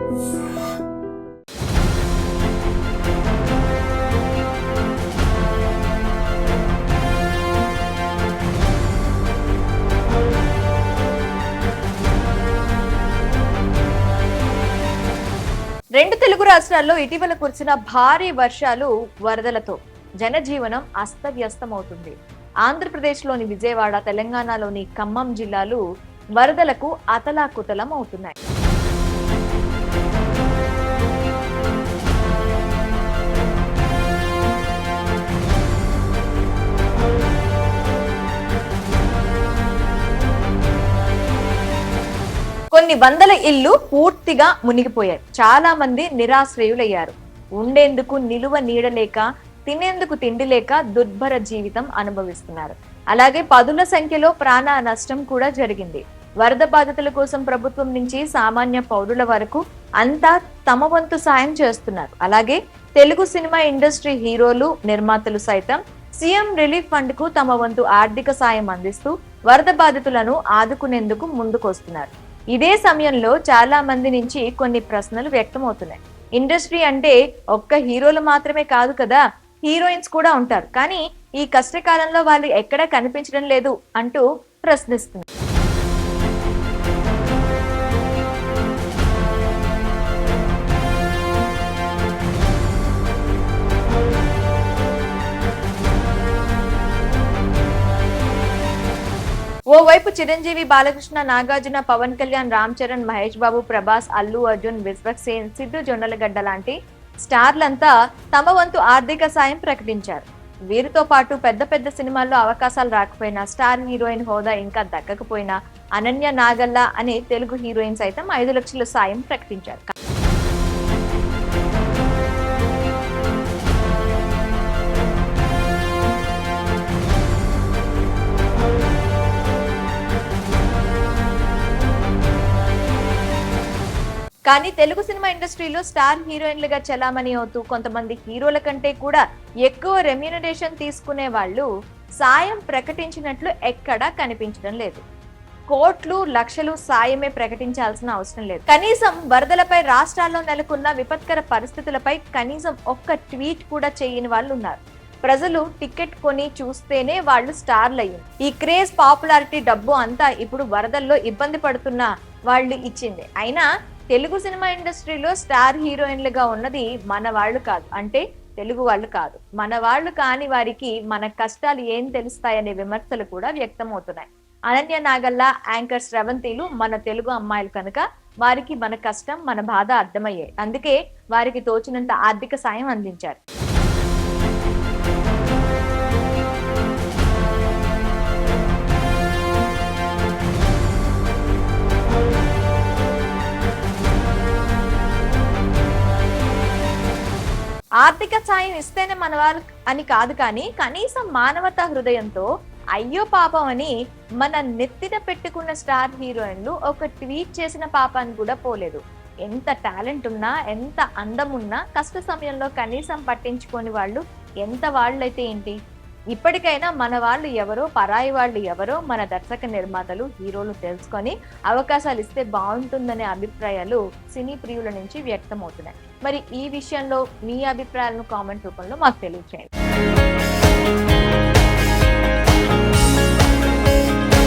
రెండు తెలుగు రాష్ట్రాల్లో ఇటీవల కురిసిన భారీ వర్షాలు వరదలతో జనజీవనం అస్తవ్యస్తమవుతుంది. ఆంధ్రప్రదేశ్లోని విజయవాడ, తెలంగాణలోని ఖమ్మం జిల్లాలు వరదలకు అతలాకుతలం అవుతున్నాయి. కొన్ని వందల ఇళ్లు పూర్తిగా మునిగిపోయాయి. చాలా మంది నిరాశ్రయులయ్యారు. ఉండేందుకు నిలువ నీడలేక, తినేందుకు తిండి లేక దుర్భర జీవితం అనుభవిస్తున్నారు. అలాగే పదుల సంఖ్యలో ప్రాణ నష్టం కూడా జరిగింది. వరద బాధితుల కోసం ప్రభుత్వం నుంచి సామాన్య పౌరుల వరకు అంతా తమ వంతు సాయం చేస్తున్నారు. అలాగే తెలుగు సినిమా ఇండస్ట్రీ హీరోలు, నిర్మాతలు సైతం సీఎం రిలీఫ్ ఫండ్ కు తమ వంతు ఆర్థిక సాయం అందిస్తూ వరద బాధితులను ఆదుకునేందుకు ముందుకొస్తున్నారు. ఇదే సమయంలో చాలా మంది నుంచి కొన్ని ప్రశ్నలు వ్యక్తమవుతున్నాయి. ఇండస్ట్రీ అంటే ఒక్క హీరోలు మాత్రమే కాదు కదా, హీరోయిన్స్ కూడా ఉంటారు. కానీ ఈ కష్టకాలంలో వాళ్ళు ఎక్కడా కనిపించడం లేదు అంటూ ప్రశ్నిస్తున్నారు. ఓవైపు చిరంజీవి, బాలకృష్ణ, నాగార్జున, పవన్ కళ్యాణ్, రామ్ చరణ్, మహేష్ బాబు, ప్రభాస్, అల్లు అర్జున్, విశ్వక్సేన్, సిద్ధు జొన్నలగడ్డ లాంటి స్టార్లంతా తమ వంతు ఆర్థిక సాయం ప్రకటించారు. వీరితో పాటు పెద్ద పెద్ద సినిమాల్లో అవకాశాలు రాకపోయినా, స్టార్ హీరోయిన్ హోదా ఇంకా దక్కకపోయినా అనన్య నాగల్లా అనే తెలుగు హీరోయిన్ సైతం 5 లక్షల సాయం ప్రకటించారు. కానీ తెలుగు సినిమా ఇండస్ట్రీలో స్టార్ హీరోయిన్లుగా చలామణి అవుతూ కొంతమంది హీరోల కంటే కూడా ఎక్కువ రెమ్యూనరేషన్ తీసుకునే వాళ్ళు సాయం ప్రకటించినట్లు ఎక్కడా కనిపించడం లేదు. కోట్లు, లక్షలు సాయమే ప్రకటించాల్సిన అవసరం లేదు. కనీసం వరదలపై రాష్ట్రాల్లో నెలకొన్న విపత్కర పరిస్థితులపై కనీసం ఒక్క ట్వీట్ కూడా చేయని వాళ్ళు ఉన్నారు. ప్రజలు టికెట్ కొని చూస్తేనే వాళ్ళు స్టార్లు అయ్యింది. ఈ క్రేజ్, పాపులారిటీ, డబ్బు అంతా ఇప్పుడు వరదల్లో ఇబ్బంది పడుతున్న వాళ్ళు ఇచ్చింది. అయినా తెలుగు సినిమా ఇండస్ట్రీలో స్టార్ హీరోయిన్లుగా ఉన్నది మన వాళ్ళు కాదు, అంటే తెలుగు వాళ్ళు కాదు. మన వాళ్ళు కాని వారికి మన కష్టాలు ఏం తెలుస్తాయనే విమర్శలు కూడా వ్యక్తమవుతున్నాయి. అనన్య నాగల్లా, యాంకర్ శ్రవంతిలు మన తెలుగు అమ్మాయిలు కనుక వారికి మన కష్టం, మన బాధ అర్థమయ్యాయి. అందుకే వారికి తోచినంత ఆర్థిక సాయం అందించారు. ఆర్థిక సాయం ఇస్తేనే మన వాళ్ళు అని కాదు, కానీ కనీసం మానవతా హృదయంతో అయ్యో పాపం అని మన నెత్తిన పెట్టుకున్న స్టార్ హీరోయిన్లు ఒక ట్వీట్ చేసిన పాపాన్ని కూడా పోలేదు. ఎంత టాలెంట్ ఉన్నా, ఎంత అందం ఉన్నా కష్ట సమయంలో కనీసం పట్టించుకొని వాళ్ళు ఎంత వాళ్ళైతే ఏంటి? ఇప్పటికైనా మన వాళ్ళు ఎవరో, పరాయి వాళ్ళు ఎవరో మన దర్శక నిర్మాతలు, హీరోలు తెలుసుకొని అవకాశాలు ఇస్తే బాగుంటుందనే అభిప్రాయాలు సినీ ప్రియుల నుంచి వ్యక్తమవుతున్నాయి. మరి ఈ విషయంలో మీ అభిప్రాయాలను కామెంట్ రూపంలో మాకు తెలియజేయండి.